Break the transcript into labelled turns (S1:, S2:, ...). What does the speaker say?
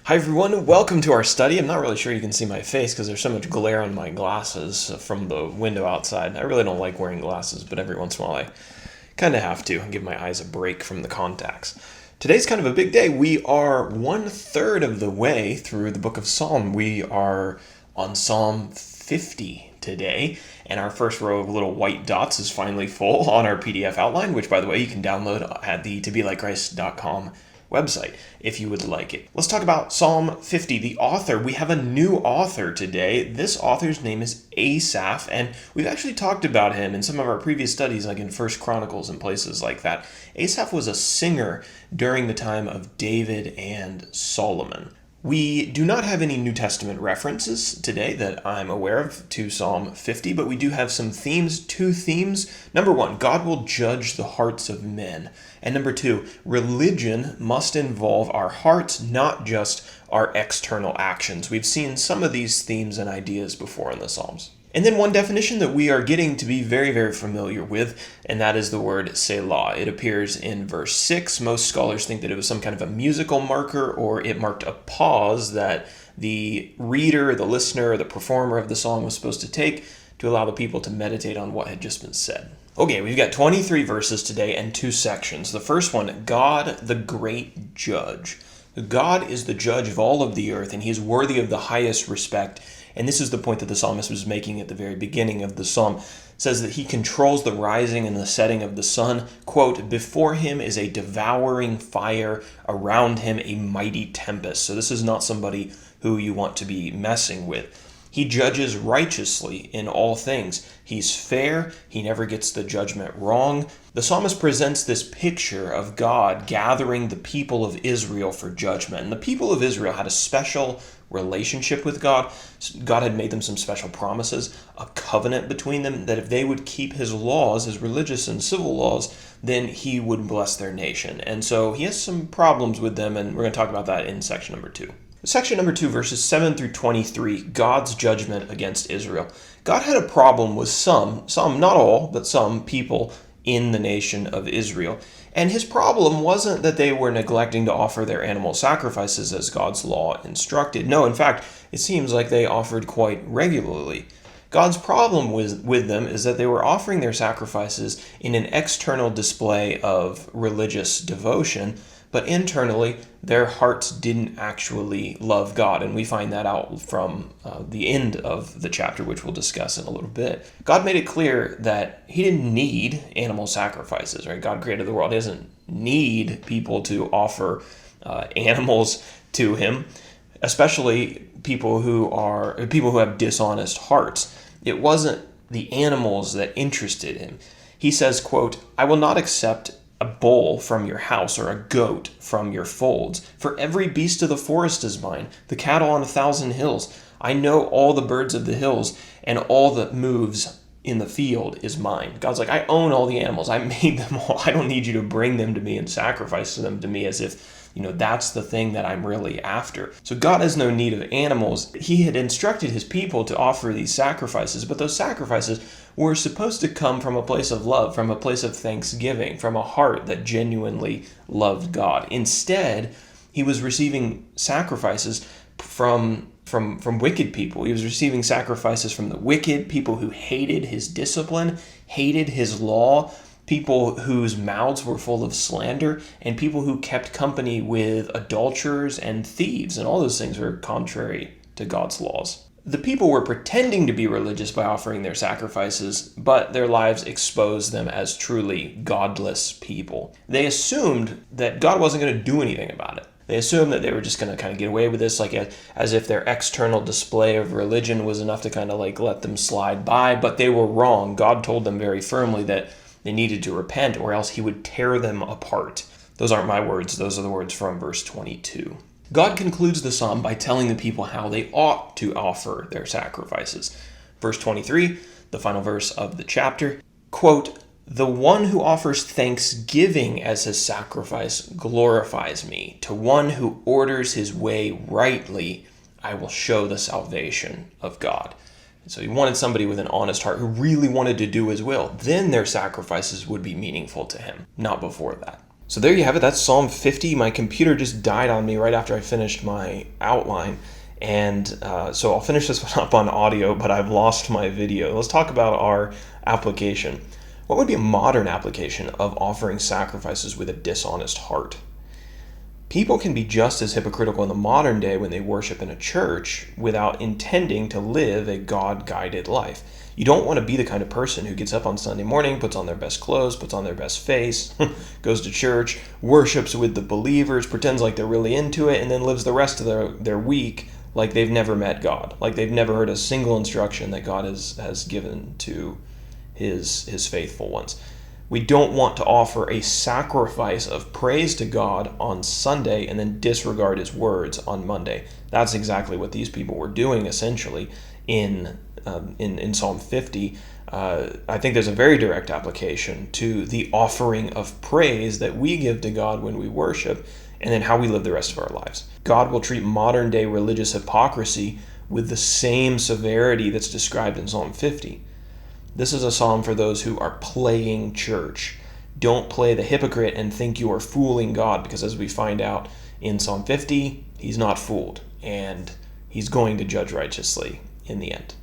S1: Hi everyone, welcome to our study. I'm not really sure you can see my face because there's so much glare on my glasses from the window outside. I really don't like wearing glasses, but every once in a while I kind of have to and give my eyes a break from the contacts. Today's kind of a big day. We are 1/3 of the way through the book of Psalm. We are on Psalm 50 today, and our first row of little white dots is finally full on our PDF outline, which, by the way, you can download at the tobelikechrist.com website if you would like it. Let's talk about Psalm 50. The author, we have a new author today. This author's name is Asaph, and we've actually talked about him in some of our previous studies, like in First Chronicles and places like that. Asaph was a singer during the time of David and Solomon. We do not have any New Testament references today that I'm aware of to Psalm 50, but we do have some themes, two themes. Number one, God will judge the hearts of men. And number two, religion must involve our hearts, not just our external actions. We've seen some of these themes and ideas before in the Psalms. And then one definition that we are getting to be very, very familiar with, and that is the word Selah. It appears in verse 6. Most scholars think that it was some kind of a musical marker, or it marked a pause that the reader, the listener, the performer of the song was supposed to take to allow the people to meditate on what had just been said. Okay, we've got 23 verses today and two sections. The first one, God the great judge. God is the judge of all of the earth, and he is worthy of the highest respect. And this is the point that the psalmist was making at the very beginning of the psalm. It says that he controls the rising and the setting of the sun. Quote, before him is a devouring fire, around him a mighty tempest. So this is not somebody who you want to be messing with. He judges righteously in all things. He's fair. He never gets the judgment wrong. The psalmist presents this picture of God gathering the people of Israel for judgment. And the people of Israel had a special relationship with God. God had made them some special promises, a covenant between them, that if they would keep his laws, his religious and civil laws, then he would bless their nation. And so he has some problems with them, and we're going to talk about that in section number 2. Section number 2, verses 7 through 23, God's judgment against Israel. God had a problem with some, not all, but some people in the nation of Israel. And his problem wasn't that they were neglecting to offer their animal sacrifices as God's law instructed. No, in fact, it seems like they offered quite regularly. God's problem with them is that they were offering their sacrifices in an external display of religious devotion, but internally, their hearts didn't actually love God. And we find that out from the end of the chapter, which we'll discuss in a little bit. God made it clear that he didn't need animal sacrifices, right? God created the world. He doesn't need people to offer animals to him, especially people who have dishonest hearts. It wasn't the animals that interested him. He says, quote, I will not accept a bull from your house or a goat from your folds. For every beast of the forest is mine, the cattle on 1,000 hills. I know all the birds of the hills, and all that moves in the field is mine. God's like, I own all the animals. I made them all. I don't need you to bring them to me and sacrifice them to me as if, that's the thing that I'm really after. So God has no need of animals. He had instructed his people to offer these sacrifices, but those sacrifices were supposed to come from a place of love, from a place of thanksgiving, from a heart that genuinely loved God. Instead, he was receiving sacrifices from wicked people. He was receiving sacrifices from the wicked, people who hated his discipline, hated his law, people whose mouths were full of slander, and people who kept company with adulterers and thieves. And all those things were contrary to God's laws. The people were pretending to be religious by offering their sacrifices, but their lives exposed them as truly godless people. They assumed that God wasn't going to do anything about it. They assumed that they were just going to kind of get away with this, as if their external display of religion was enough to kind of let them slide by, but they were wrong. God told them very firmly that they needed to repent, or else he would tear them apart. Those aren't my words. Those are the words from verse 22. God concludes the psalm by telling the people how they ought to offer their sacrifices. Verse 23, the final verse of the chapter, quote, the one who offers thanksgiving as his sacrifice glorifies me. To one who orders his way rightly, I will show the salvation of God. And so he wanted somebody with an honest heart who really wanted to do his will. Then their sacrifices would be meaningful to him, not before that. So there you have it. That's Psalm 50. My computer just died on me right after I finished my outline. And so I'll finish this one up on audio, but I've lost my video. Let's talk about our application. What would be a modern application of offering sacrifices with a dishonest heart? People can be just as hypocritical in the modern day when they worship in a church without intending to live a God-guided life. You don't want to be the kind of person who gets up on Sunday morning, puts on their best clothes, puts on their best face, goes to church, worships with the believers, pretends like they're really into it, and then lives the rest of their week like they've never met God, like they've never heard a single instruction that God has given to his faithful ones. We don't want to offer a sacrifice of praise to God on Sunday and then disregard his words on Monday. That's exactly what these people were doing, essentially, in Psalm 50. I think there's a very direct application to the offering of praise that we give to God when we worship, and then how we live the rest of our lives. God will treat modern-day religious hypocrisy with the same severity that's described in Psalm 50. This is a psalm for those who are playing church. Don't play the hypocrite and think you are fooling God, because as we find out in Psalm 50, he's not fooled, and he's going to judge righteously in the end.